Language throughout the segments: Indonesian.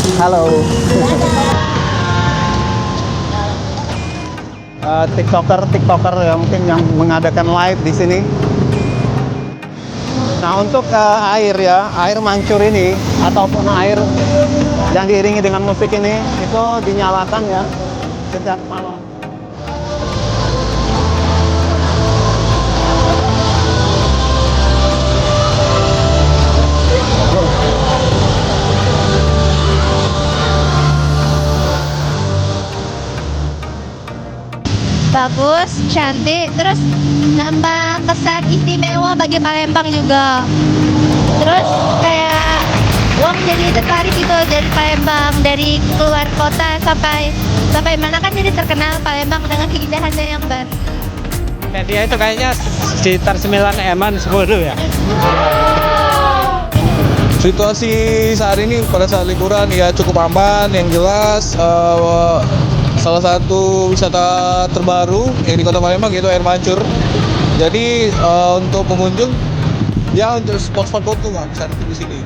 Halo. TikToker ya mungkin yang mengadakan live di sini. Nah untuk air mancur ini ataupun air yang diiringi dengan musik ini itu dinyalakan ya setiap malam. Bagus, cantik, terus nambah kesan istimewa bagi Palembang juga. Terus kayak uang jadi tertarik gitu dari Palembang, dari keluar kota sampai mana kan jadi terkenal Palembang dengan keindahannya yang baru. Media itu kayaknya sekitar 9 M-an 10 ya. Situasi saat ini pada saat liburan ya cukup aman, yang jelas salah satu wisata terbaru yang di Kota Palembang yaitu air mancur. Jadi untuk pengunjung ya untuk spot-spot foto nggak bisa di sini.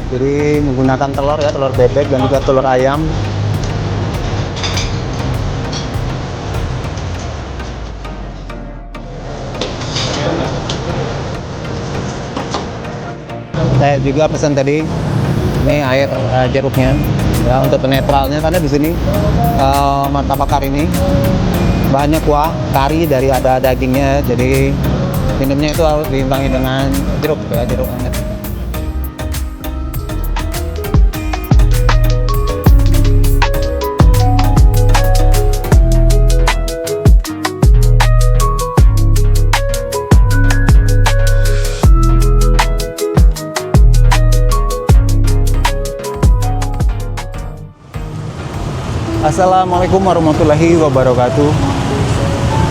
Jadi menggunakan telur ya, telur bebek dan juga telur ayam. Saya juga pesan tadi ini air jeruknya ya untuk penetralnya karena di sini martabak kari ini bahannya kuah kari dari ada dagingnya, jadi minumnya itu harus diimbangi dengan jeruk ya, jeruk hangat. Assalamualaikum warahmatullahi wabarakatuh.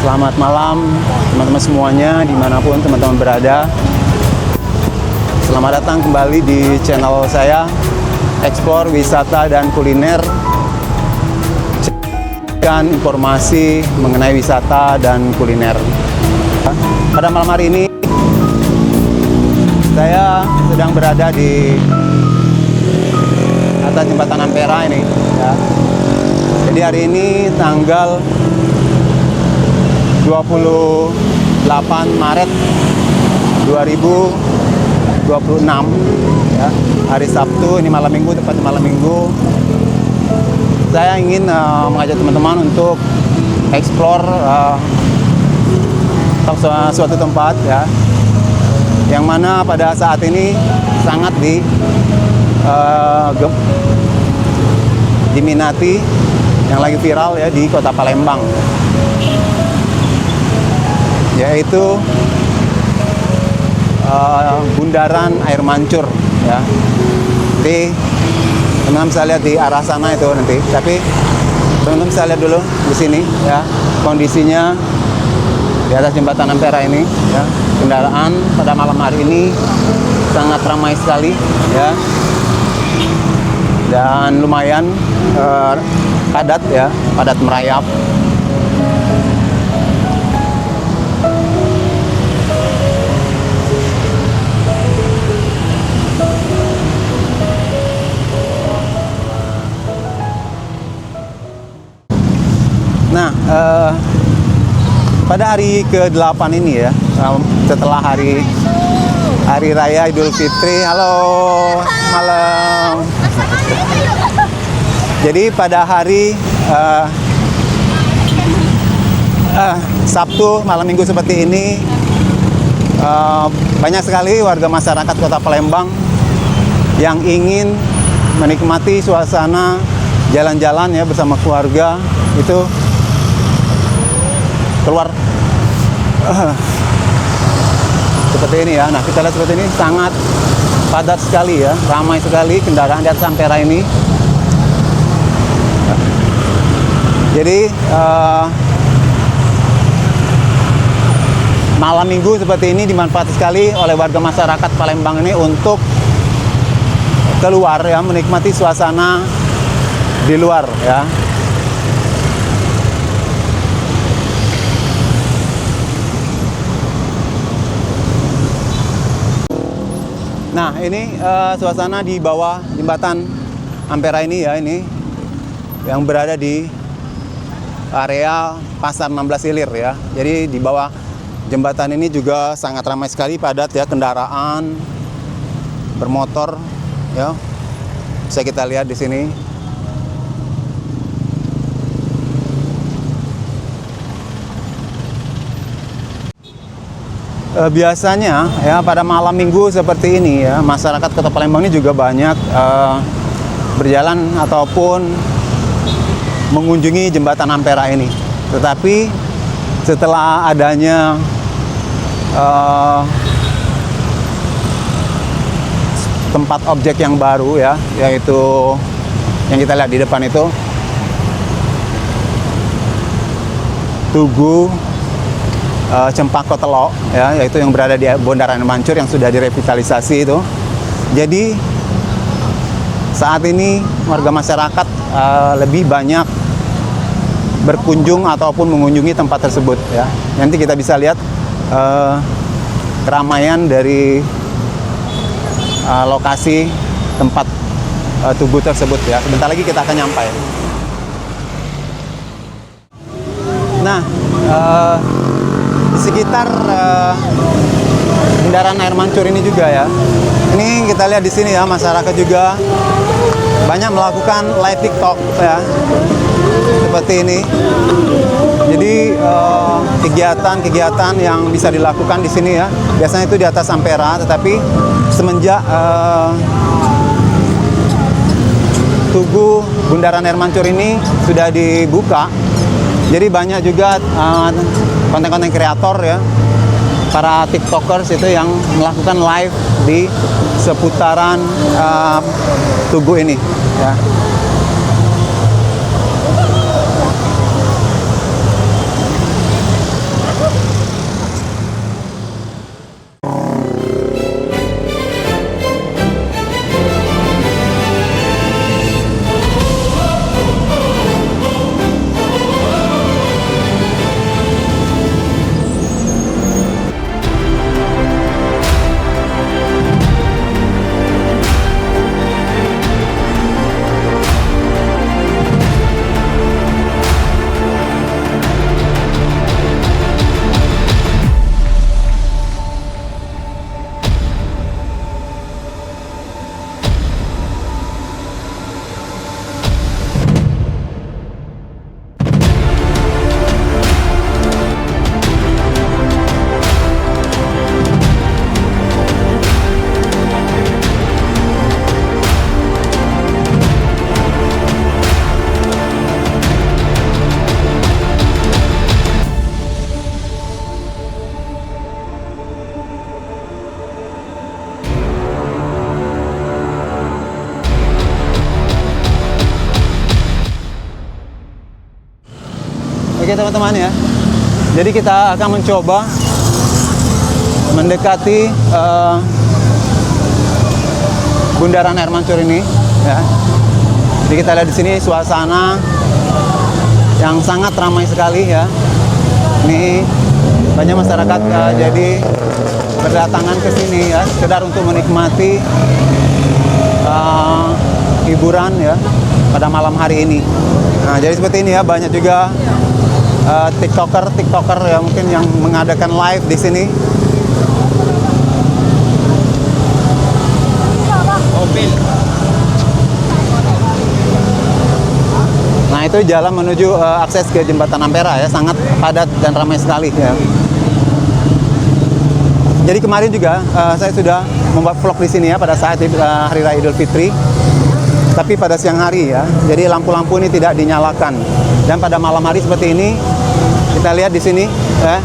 Selamat malam teman-teman semuanya dimanapun teman-teman berada. Selamat datang kembali di channel saya, Explore Wisata dan Kuliner. Dan informasi mengenai wisata dan kuliner. Pada malam hari ini saya sedang berada di atas jembatan Ampera ini ya. Jadi hari ini tanggal 28 Maret 2026 ya, hari Sabtu, ini malam minggu, tepat malam minggu. Saya ingin mengajak teman-teman untuk explore suatu tempat ya, yang mana pada saat ini sangat diminati, yang lagi viral ya di Kota Palembang, yaitu bundaran air mancur ya. Nanti teman-teman bisa lihat di arah sana itu nanti, tapi teman-teman bisa lihat dulu di sini ya kondisinya di atas jembatan Ampera ini ya. Kendaraan pada malam hari ini sangat ramai sekali ya, dan lumayan padat ya, padat merayap. Nah, pada hari ke-8 ini ya, setelah hari Raya Idul Fitri. Halo, malam. Jadi pada hari Sabtu, malam minggu seperti ini, banyak sekali warga masyarakat Kota Palembang yang ingin menikmati suasana jalan-jalan ya bersama keluarga, itu keluar seperti ini ya. Nah, kita lihat seperti ini, sangat padat sekali ya, ramai sekali kendaraan di atas Ampera ini. Jadi malam minggu seperti ini dimanfaatkan sekali oleh warga masyarakat Palembang ini untuk keluar ya, menikmati suasana di luar ya. Nah, ini suasana di bawah jembatan Ampera ini ya, ini yang berada di area Pasar 16 Ilir ya. Jadi di bawah jembatan ini juga sangat ramai sekali, padat ya, kendaraan bermotor ya. Bisa kita lihat di sini. Biasanya ya pada malam minggu seperti ini ya, masyarakat Kota Palembang ini juga banyak berjalan ataupun mengunjungi jembatan Ampera ini. Tetapi setelah adanya tempat objek yang baru ya, yaitu yang kita lihat di depan itu, Tugu Cempaka Telok ya, yaitu yang berada di Bundaran Air Mancur yang sudah direvitalisasi itu. Jadi saat ini warga masyarakat lebih banyak berkunjung ataupun mengunjungi tempat tersebut ya. Nanti kita bisa lihat keramaian dari lokasi tempat tugu tersebut ya. Sebentar lagi kita akan nyampai. Nah, di sekitar Bundaran Air Mancur ini juga ya. Ini kita lihat di sini ya, masyarakat juga banyak melakukan live TikTok ya. Seperti ini. Jadi kegiatan-kegiatan yang bisa dilakukan di sini ya. Biasanya itu di atas Ampera, tetapi semenjak Tugu Bundaran Air Mancur ini sudah dibuka, jadi banyak juga konten-konten kreator ya, para tiktokers itu yang melakukan live di seputaran Tugu ini ya. Oke teman-teman ya, jadi kita akan mencoba mendekati Bundaran Air Mancur ini ya. Jadi kita lihat di sini suasana yang sangat ramai sekali ya. Ini banyak masyarakat jadi berdatangan ke sini ya, sekedar untuk menikmati hiburan ya pada malam hari ini. Nah, jadi seperti ini ya, banyak juga tiktoker ya mungkin yang mengadakan live di sini. Mobil. Nah, itu jalan menuju akses ke jembatan Ampera ya, sangat padat dan ramai sekali ya. Jadi kemarin juga saya sudah membuat vlog di sini ya pada saat Hari Raya Idul Fitri. Tapi pada siang hari ya, jadi lampu-lampu ini tidak dinyalakan. Dan pada malam hari seperti ini, kita lihat di sini ya,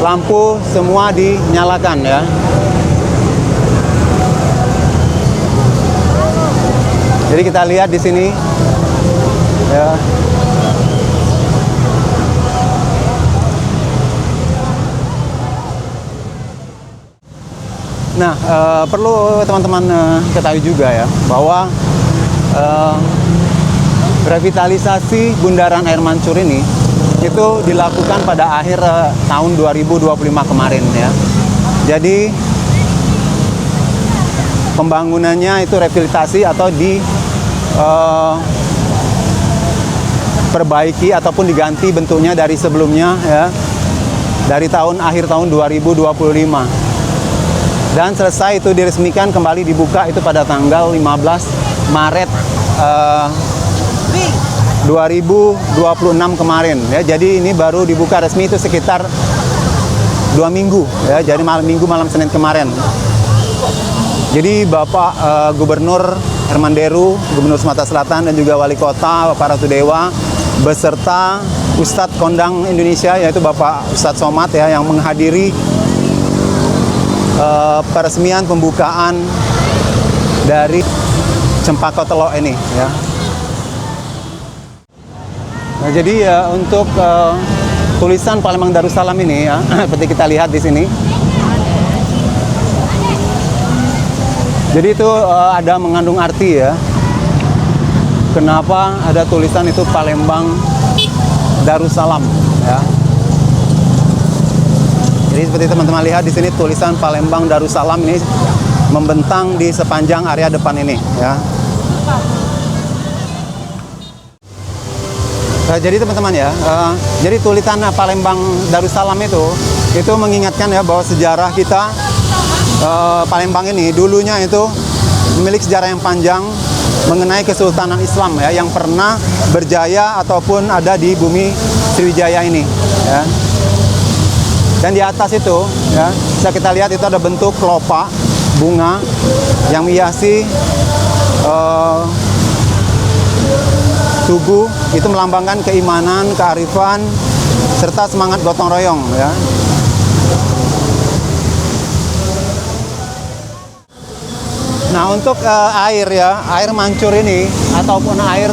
lampu semua dinyalakan ya. Jadi kita lihat di sini ya. Nah, perlu teman-teman ketahui juga ya, bahwa revitalisasi Bundaran Air Mancur ini itu dilakukan pada akhir tahun 2025 kemarin ya. Jadi pembangunannya itu rehabilitasi atau perbaiki ataupun diganti bentuknya dari sebelumnya ya, dari akhir tahun 2025, dan selesai itu diresmikan kembali dibuka itu pada tanggal 15 Maret 2026 kemarin ya. Jadi ini baru dibuka resmi itu sekitar 2 minggu ya, jadi malam Senin kemarin. Jadi Bapak Gubernur Herman Deru, Gubernur Sumatera Selatan, dan juga Wali Kota Bapak Ratu Dewa beserta Ustadz Kondang Indonesia yaitu Bapak Ustadz Somad ya, yang menghadiri peresmian pembukaan dari Cempaka Telok ini ya. Nah, jadi ya untuk tulisan Palembang Darussalam ini ya, seperti kita lihat di sini. Jadi itu ada mengandung arti ya. Kenapa ada tulisan itu Palembang Darussalam ya. Jadi seperti teman-teman lihat di sini tulisan Palembang Darussalam ini membentang di sepanjang area depan ini ya. Jadi teman-teman ya, jadi tulisan Palembang Darussalam itu mengingatkan ya bahwa sejarah kita Palembang ini dulunya itu memiliki sejarah yang panjang mengenai Kesultanan Islam ya, yang pernah berjaya ataupun ada di bumi Sriwijaya ini ya. Dan di atas itu ya, bisa kita lihat itu ada bentuk kelopak bunga yang menghiasi tugu, itu melambangkan keimanan, kearifan, serta semangat gotong royong ya. Nah, untuk air ya, air mancur ini ataupun air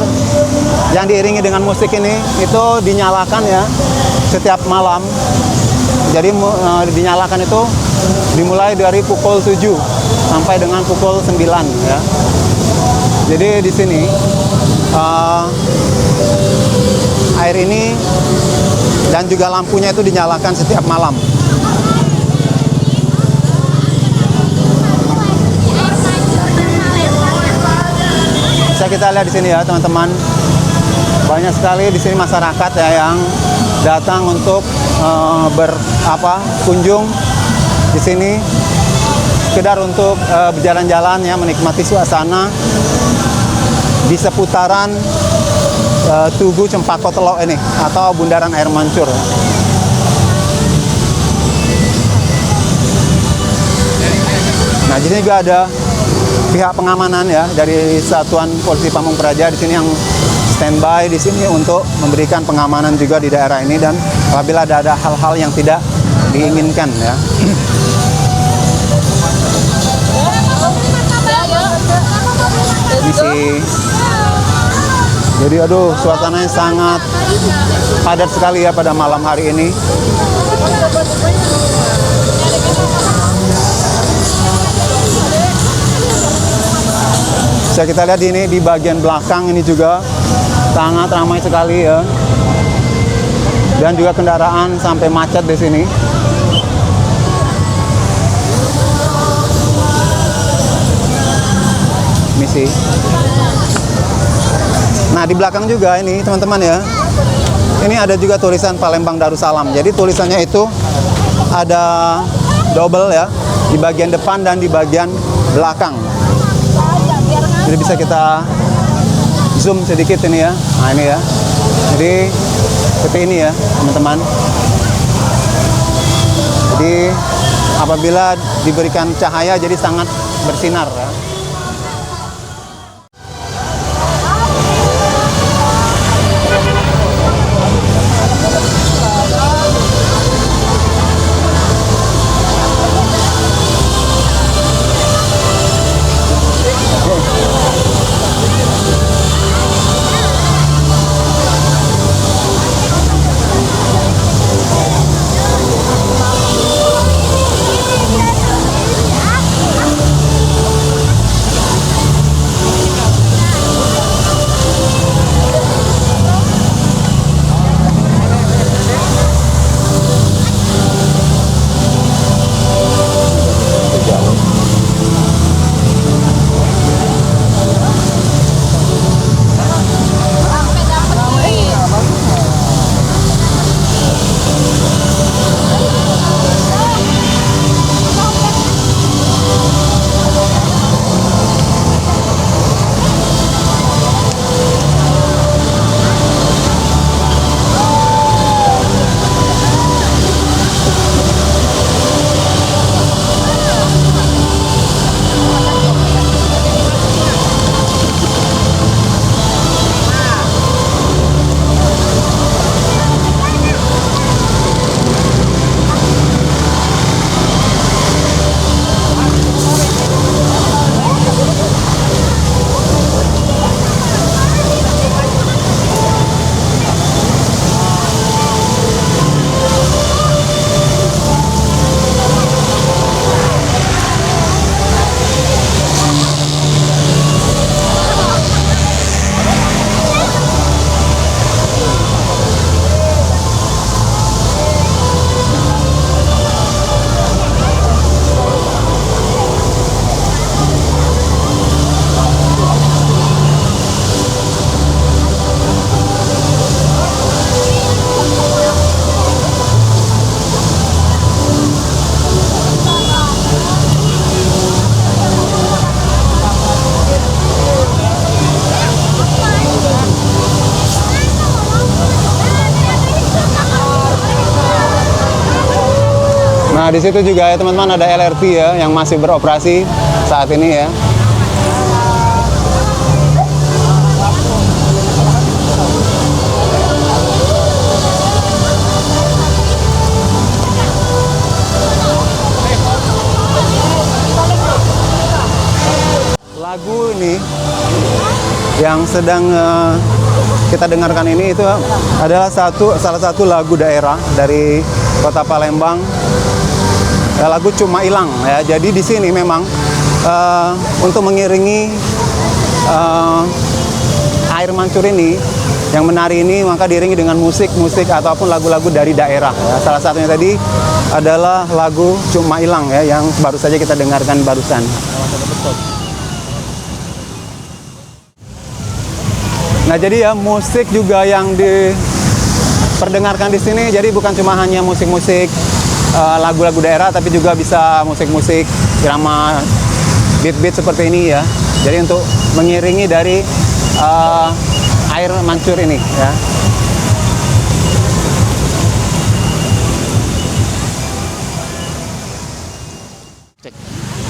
yang diiringi dengan musik ini itu dinyalakan ya setiap malam. Jadi dinyalakan itu dimulai dari pukul 7 sampai dengan pukul 9 ya. Jadi di sini air ini dan juga lampunya itu dinyalakan setiap malam. Bisa kita lihat di sini ya teman-teman, banyak sekali di sini masyarakat ya yang datang untuk kunjung di sini sekedar untuk berjalan-jalan ya, menikmati suasana di seputaran Tugu Cempaka Telok ini atau bundaran air mancur. Nah, di sini juga ada pihak pengamanan ya dari Satuan Polisi Pamung Praja di sini yang standby di sini untuk memberikan pengamanan juga di daerah ini, dan apabila ada hal-hal yang tidak diinginkan ya. Jadi aduh, suasananya sangat padat sekali ya pada malam hari ini. Bisa kita lihat ini di bagian belakang ini juga sangat ramai sekali ya. Dan juga kendaraan sampai macet di sini. Misi. Nah, di belakang juga ini teman-teman ya. Ini ada juga tulisan Palembang Darussalam. Jadi tulisannya itu ada double ya, di bagian depan dan di bagian belakang. Jadi bisa kita zoom sedikit ini ya. Nah, ini ya. Jadi seperti ini ya, teman-teman. Jadi apabila diberikan cahaya jadi sangat bersinar ya. Nah, di situ juga ya teman-teman ada LRT ya yang masih beroperasi saat ini ya. Lagu ini yang sedang kita dengarkan ini itu adalah salah satu lagu daerah dari Kota Palembang. Lagu Cuma Hilang ya. Jadi di sini memang untuk mengiringi air mancur ini, yang menari ini maka diiringi dengan musik ataupun lagu-lagu dari daerah ya. Salah satunya tadi adalah lagu Cuma Hilang ya yang baru saja kita dengarkan barusan. Nah, jadi ya musik juga yang diperdengarkan di sini. Jadi bukan cuma hanya musik-musik lagu-lagu daerah, tapi juga bisa musik-musik irama beat-beat seperti ini ya. Jadi untuk mengiringi dari air mancur ini ya.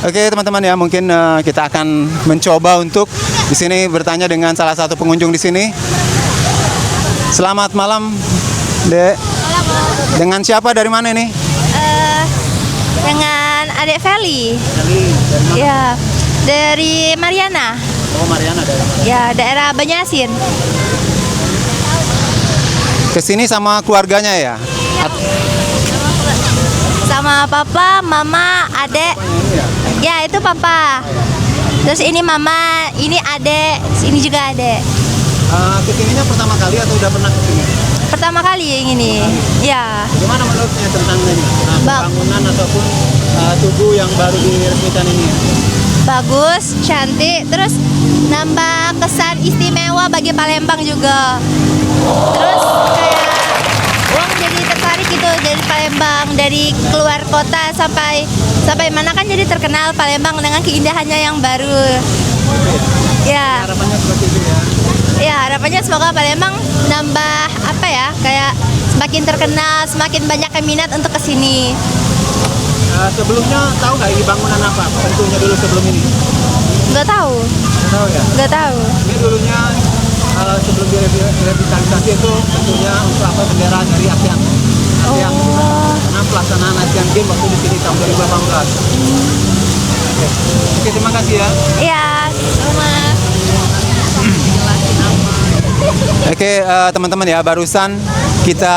Oke teman-teman ya, mungkin kita akan mencoba untuk di sini bertanya dengan salah satu pengunjung di sini. Selamat malam, Dek. Dengan siapa, dari mana ini? Dengan adik Feli. Ya, dari Mariana. Oh, Mariana dari mana? Ya, daerah Banyasin. Kesini sama keluarganya ya? Sama papa, mama, adek. Ya, itu papa. Terus ini mama, ini adek, ini juga adek. Kesininya pertama kali atau udah pernah kesini? Pertama kali yang ini. Ya. Gimana menurutnya tentang ini? Bangunan ataupun tugu yang baru diresmikan ini? Bagus, cantik, terus nambah kesan istimewa bagi Palembang juga. Terus kayak uang jadi tertarik gitu dari Palembang, dari keluar kota sampai mana kan jadi terkenal Palembang dengan keindahannya yang baru. Ya. Harapannya seperti itu ya? Ya, harapannya semoga Palembang nambah apa ya, kayak semakin terkenal, semakin banyak yang minat untuk kesini. Sebelumnya tahu nggak ini bangunan apa? Tentunya dulu sebelum ini? Nggak tahu, Nggak tahu ya? nggak tahu. Ini dulunya sebelum direvitalisasi itu tentunya untuk apa, bendera dari ASEAN. Karena pelaksanaan Asian Games waktu di sini tahun 2018. Oke, terima kasih ya. Iya, sama. Oke, teman-teman ya, barusan kita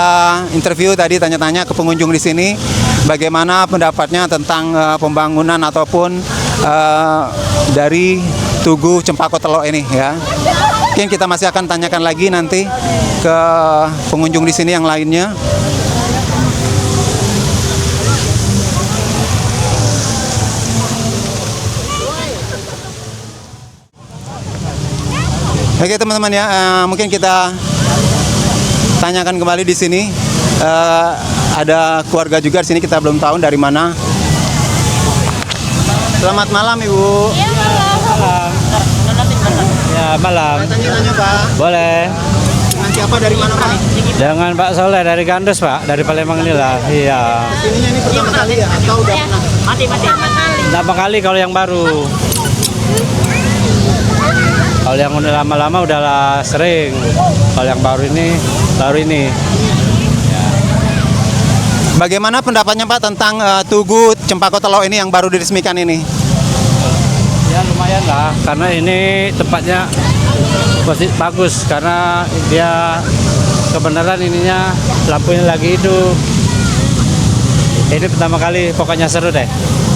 interview tadi, tanya-tanya ke pengunjung di sini bagaimana pendapatnya tentang pembangunan ataupun dari Tugu Cempaka Telok ini ya. Mungkin kita masih akan tanyakan lagi nanti ke pengunjung di sini yang lainnya. Oke teman-teman ya, mungkin kita tanyakan kembali di sini. Ada keluarga juga di sini, kita belum tahu dari mana. Selamat malam Ibu. Iya, Malam. Ya, malam. Tanya-tanya Pak. Boleh. Dengan siapa, dari mana Pak? Dengan Pak Soleh dari Gandus, Pak. Dari Palembang inilah. Iya. Ininya ini pertama kali ya atau udah pernah? Pertama kali kalau yang baru. Kalau yang udah lama-lama udahlah sering. Kalau yang baru ini. Bagaimana pendapatnya Pak tentang Tugu Cempaka Telok ini yang baru diresmikan ini? Ya lumayan lah, karena ini tempatnya bagus karena dia kebenaran ininya lampunya lagi hidup. Ini pertama kali, pokoknya seru deh.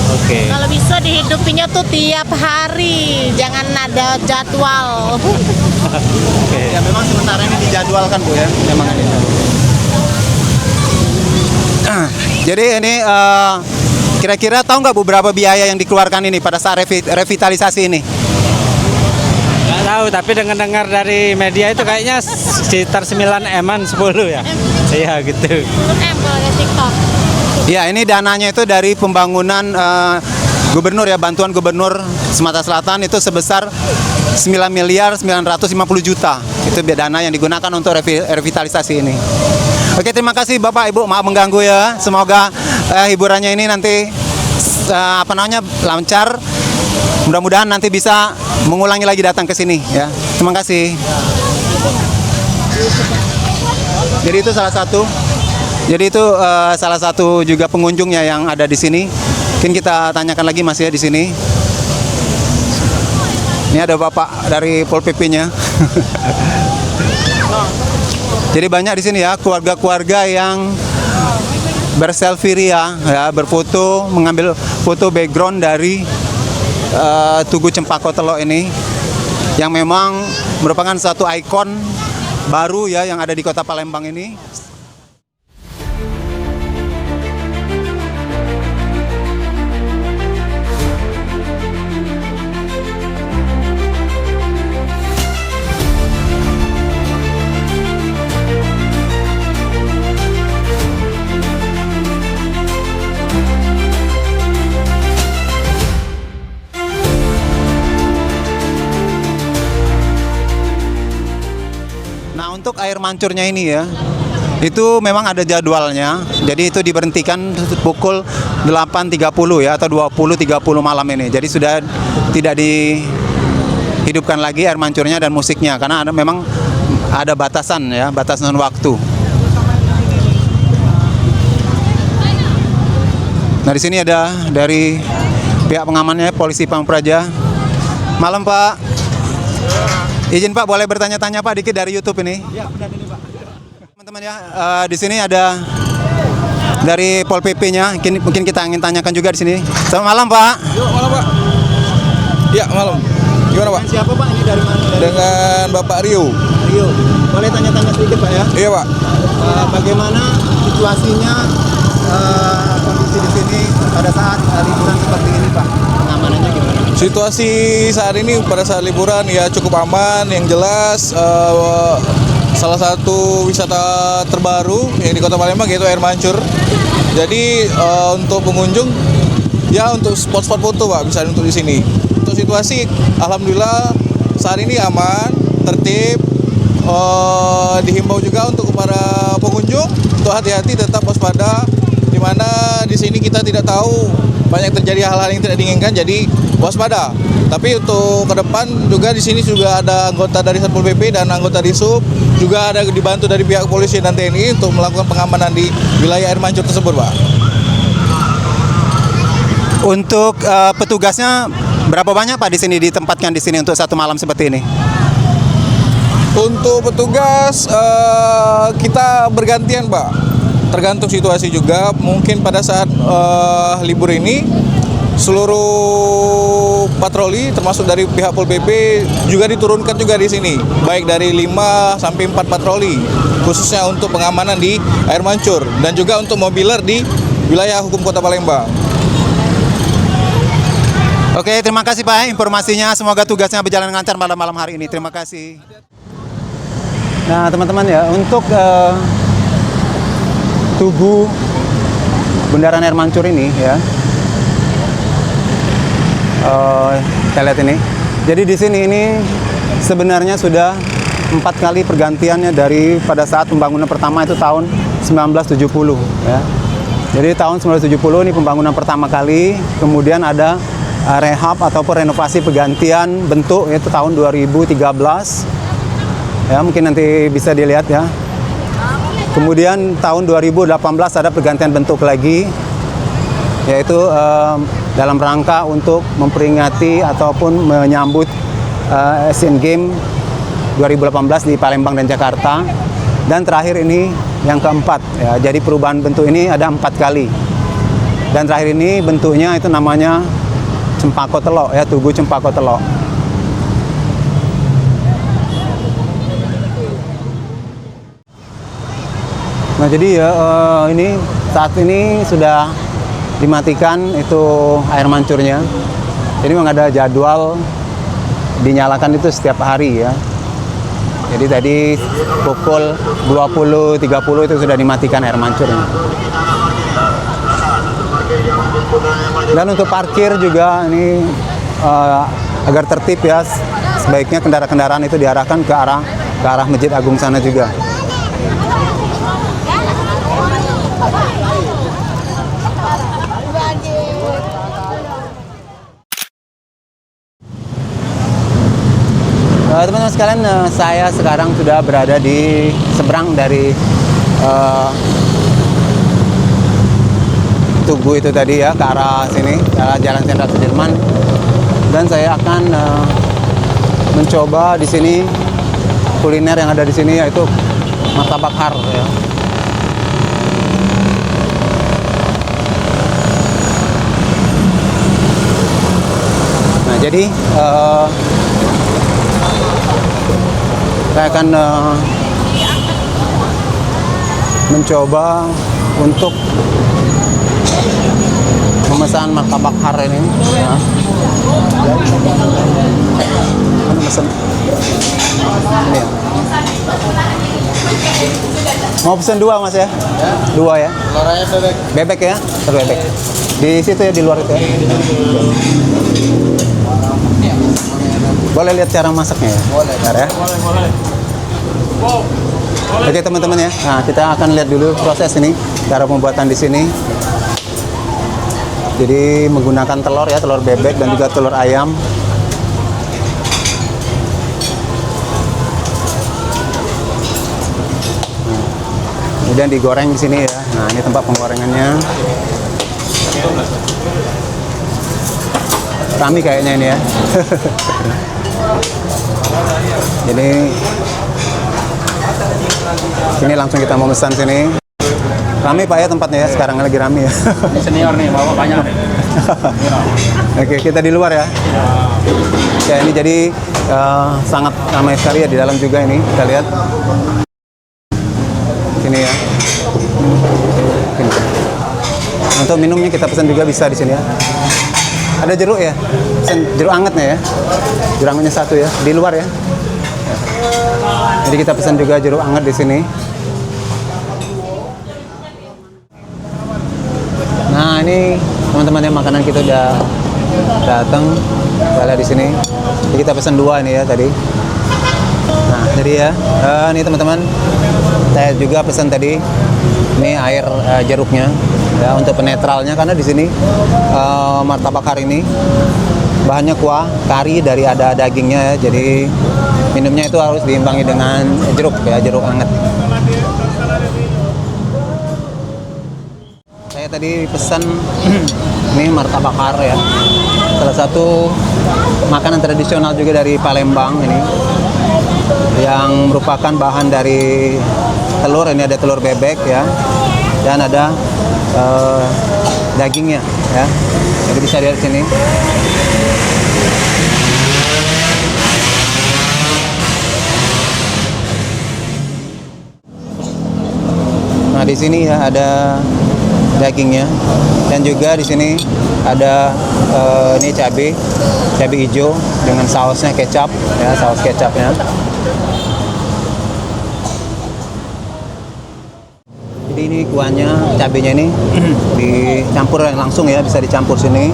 Oke. Kalau bisa dihidupinya tuh tiap hari, jangan ada jadwal. Oke. Ya memang sementara ini dijadwalkan Bu ya, memang ini. Jadi ini kira-kira tahu nggak Bu berapa biaya yang dikeluarkan ini pada saat revitalisasi ini? Nggak tahu, tapi dengar dari media itu kayaknya sekitar 9 M-an 10 ya. Iya gitu. Kalau ada TikTok. Ya, ini dananya itu dari pembangunan gubernur ya, bantuan gubernur Sumatera Selatan itu sebesar 9 miliar 950 juta. Itu dana yang digunakan untuk revitalisasi ini. Oke, terima kasih Bapak Ibu, maaf mengganggu ya. Semoga hiburannya ini nanti lancar. Mudah-mudahan nanti bisa mengulangi lagi datang ke sini ya. Terima kasih. Jadi itu salah satu juga pengunjungnya yang ada di sini. Mungkin kita tanyakan lagi Mas ya di sini. Ini ada Bapak dari Pol PP-nya. Jadi banyak di sini ya keluarga-keluarga yang berselfie ria, ya, berfoto, mengambil foto background dari Tugu Cempaka Telok ini, yang memang merupakan satu ikon baru ya yang ada di Kota Palembang ini. Untuk air mancurnya ini ya, itu memang ada jadwalnya. Jadi itu diberhentikan pukul 8.30 ya, atau 20.30 malam ini. Jadi sudah tidak dihidupkan lagi air mancurnya dan musiknya, karena memang ada batasan ya, batasan waktu. Nah di sini ada dari pihak pengamannya, polisi Pamung Praja. Malam Pak. Izin Pak, boleh bertanya-tanya Pak dikit dari YouTube ini? Ya, benar ini Pak. Teman-teman ya, di sini ada dari Pol PP-nya. Mungkin kita ingin tanyakan juga di sini. Selamat malam Pak. Yuk, malam Pak. Ya, malam. Gimana Pak? Dengan siapa Pak? Ini dari mana? Dengan Bapak Rio. Rio. Boleh tanya-tanya sedikit Pak ya? Iya Pak. Bagaimana situasinya kondisi di sini pada saat liburan seperti ini Pak? Pengamanannya gimana? Situasi saat ini pada saat liburan ya cukup aman. Yang jelas salah satu wisata terbaru yang di Kota Palembang yaitu air mancur. Jadi untuk pengunjung ya untuk spot-spot foto Pak bisa untuk di sini. Untuk situasi alhamdulillah saat ini aman, tertib. Dihimbau juga untuk kepada pengunjung untuk hati-hati, tetap waspada, di mana di sini kita tidak tahu banyak terjadi hal-hal yang tidak diinginkan, jadi waspada. Tapi untuk ke depan juga di sini juga ada anggota dari Satpol PP dan anggota di Sub, juga ada dibantu dari pihak polisi dan TNI untuk melakukan pengamanan di wilayah air mancur tersebut, Pak. Untuk petugasnya berapa banyak Pak di sini ditempatkan di sini untuk satu malam seperti ini? Untuk petugas kita bergantian Pak, tergantung situasi juga. Mungkin pada saat libur ini seluruh patroli termasuk dari pihak Pol PP juga diturunkan juga di sini, baik dari 5 sampai 4 patroli khususnya untuk pengamanan di air mancur dan juga untuk mobiler di wilayah hukum Kota Palembang. Oke, terima kasih Pak informasinya. Semoga tugasnya berjalan lancar pada malam hari ini. Terima kasih. Nah teman-teman ya, untuk Tugu Bundaran Air Mancur ini ya, kita lihat ini. Jadi di sini ini sebenarnya sudah 4 kali pergantiannya dari pada saat pembangunan pertama itu tahun 1970 ya. Jadi tahun 1970 ini pembangunan pertama kali, kemudian ada rehab ataupun renovasi pergantian bentuk itu tahun 2013. Ya, mungkin nanti bisa dilihat ya. Kemudian tahun 2018 ada pergantian bentuk lagi, yaitu dalam rangka untuk memperingati ataupun menyambut Asian Games 2018 di Palembang dan Jakarta. Dan terakhir ini yang keempat ya. Jadi perubahan bentuk ini ada 4 kali. Dan terakhir ini bentuknya itu namanya Cempaka Telok ya, Tugu Cempaka Telok. Nah jadi ya ini saat ini sudah dimatikan itu air mancurnya. Jadi memang ada jadwal dinyalakan itu setiap hari ya. Jadi tadi pukul 20.30 itu sudah dimatikan air mancurnya. Dan untuk parkir juga ini agar tertib ya, sebaiknya kendaraan-kendaraan itu diarahkan ke arah Masjid Agung sana juga. Teman-teman sekalian, saya sekarang sudah berada di seberang dari Tugu itu tadi ya, ke arah sini, ke arah Jalan Jenderal Sudirman. Dan saya akan mencoba di sini kuliner yang ada di sini, yaitu martabak har ya. Nah, jadi saya akan mencoba untuk memesan martabak har ini ya. Mana pesan? Ini ya. Mau pesan 2 Mas ya? 2 ya? Bebek ya? Telur bebek. Di situ ya, di luar itu ya? Boleh lihat cara masaknya ya? Boleh. Ya? Oke teman-teman ya, nah kita akan lihat dulu proses ini, cara pembuatan di sini. Jadi menggunakan telur ya, telur bebek dan juga telur ayam. Nah, kemudian digoreng di sini ya. Nah ini tempat penggorengannya. Rame kayaknya ini ya. Jadi ini langsung kita mau pesan sini. Rame Pak ya tempatnya ya, sekarang lagi rame ya. Ini senior nih, bawa banyak. Oke, kita di luar ya. Ya ini jadi sangat ramai sekali ya di dalam juga ini, kita lihat. Sini ya. Sini. Untuk minumnya kita pesan juga bisa di sini ya. Ada jeruk ya, pesan jeruk angetnya ya. Jeruk angetnya 1 ya, di luar ya. Jadi kita pesan juga jeruk anget di sini. Nah ini teman-teman ya, makanan kita udah datang. Kita lihat di sini. Jadi kita pesan 2 ini ya tadi. Nah jadi ya, ini teman-teman, saya juga pesan tadi. Ini air jeruknya ya untuk penetralnya, karena di sini martabak har ini bahannya kuah kari dari ada dagingnya ya. Jadi minumnya itu harus diimbangi dengan jeruk ya, jeruk anget. Saya tadi pesan ini martabak har ya, salah satu makanan tradisional juga dari Palembang ini, yang merupakan bahan dari telur. Ini ada telur bebek ya, dan ada dagingnya ya. Jadi bisa lihat sini. Nah di sini ya ada dagingnya, dan juga di sini ada ini cabai hijau dengan sausnya kecap ya, saus kecapnya. Jadi ini kuahnya, cabenya ini dicampur langsung ya, bisa dicampur sini.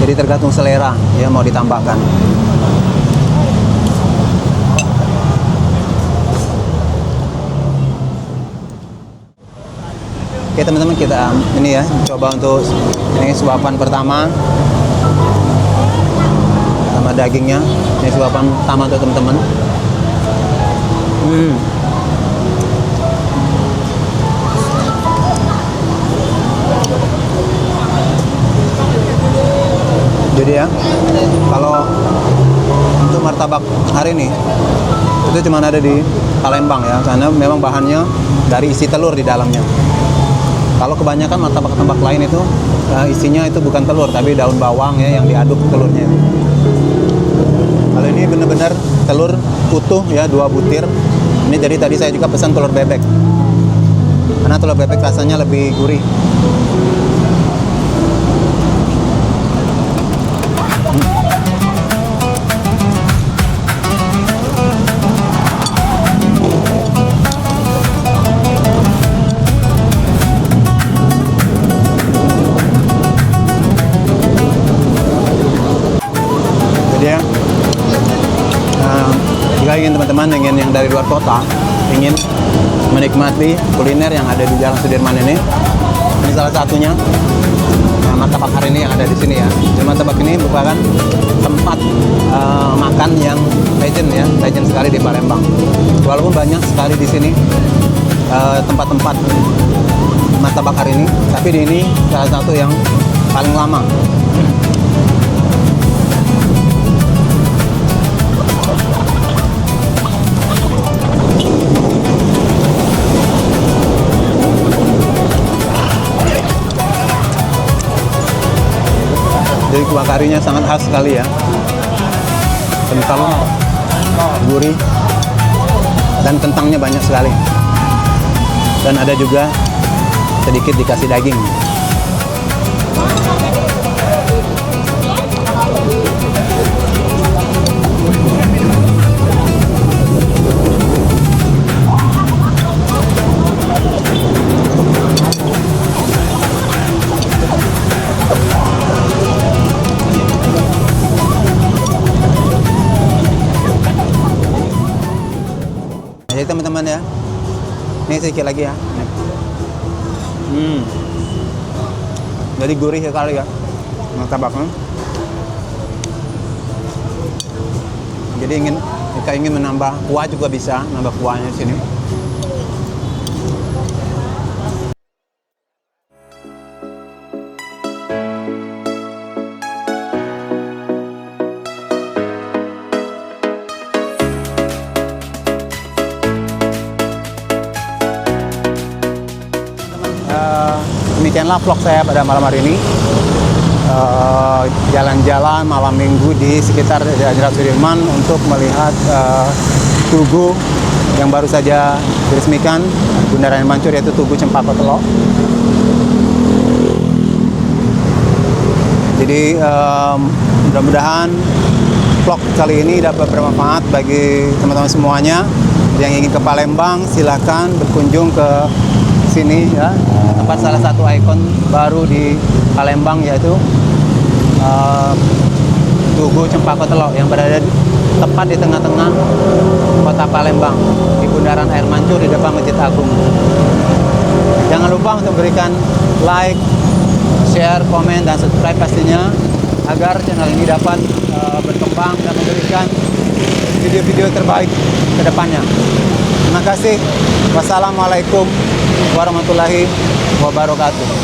Jadi tergantung selera ya, mau ditambahkan. Oke teman-teman, kita ini ya coba untuk ini suapan pertama sama dagingnya. Ini suapan pertama untuk teman-teman. Jadi ya, kalau untuk martabak hari ini itu cuma ada di Palembang ya, karena memang bahannya dari isi telur di dalamnya. Kalau kebanyakan martabak-martabak lain itu isinya itu bukan telur, tapi daun bawang ya yang diaduk telurnya. Kalau ini benar-benar telur utuh ya, 2 butir. Ini jadi tadi saya juga pesan telur bebek, karena telur bebek rasanya lebih gurih. Jika ingin teman-teman yang dari luar kota ingin menikmati kuliner yang ada di Jalan Sudirman ini salah satunya. Nah, martabak hari ini yang ada di sini ya. Jadi martabak ini merupakan tempat makan yang legend sekali di Palembang. Walaupun banyak sekali di sini tempat-tempat martabak hari ini, tapi di ini salah satu yang paling lama. Jadi kuah karinya sangat khas sekali ya, kental, gurih, dan kentangnya banyak sekali. Dan ada juga sedikit dikasih daging. Jadi teman-teman ya, ini sedikit lagi ya. Jadi gurih sekali ya martabaknya. Jadi jika ingin menambah kuah juga bisa, nambah kuahnya di sini. Demikianlah vlog saya pada malam hari ini. Jalan-jalan malam minggu di sekitar Jenderal Sudirman untuk melihat tugu yang baru saja diresmikan Bundaran Air Mancur, yaitu Tugu Cempaka Telok. Jadi mudah-mudahan vlog kali ini dapat bermanfaat bagi teman-teman semuanya. Yang ingin ke Palembang silahkan berkunjung ke sini ya, tempat salah satu ikon baru di Palembang, yaitu Tugu Cempaka Telok yang berada tepat di tengah-tengah kota Palembang, di Bundaran Air Mancur di depan Masjid Agung. Jangan lupa untuk berikan like, share, komen, dan subscribe pastinya, agar channel ini dapat berkembang dan memberikan video-video terbaik ke depannya. Terima kasih. Wassalamualaikum warahmatullahi wabarakatuh.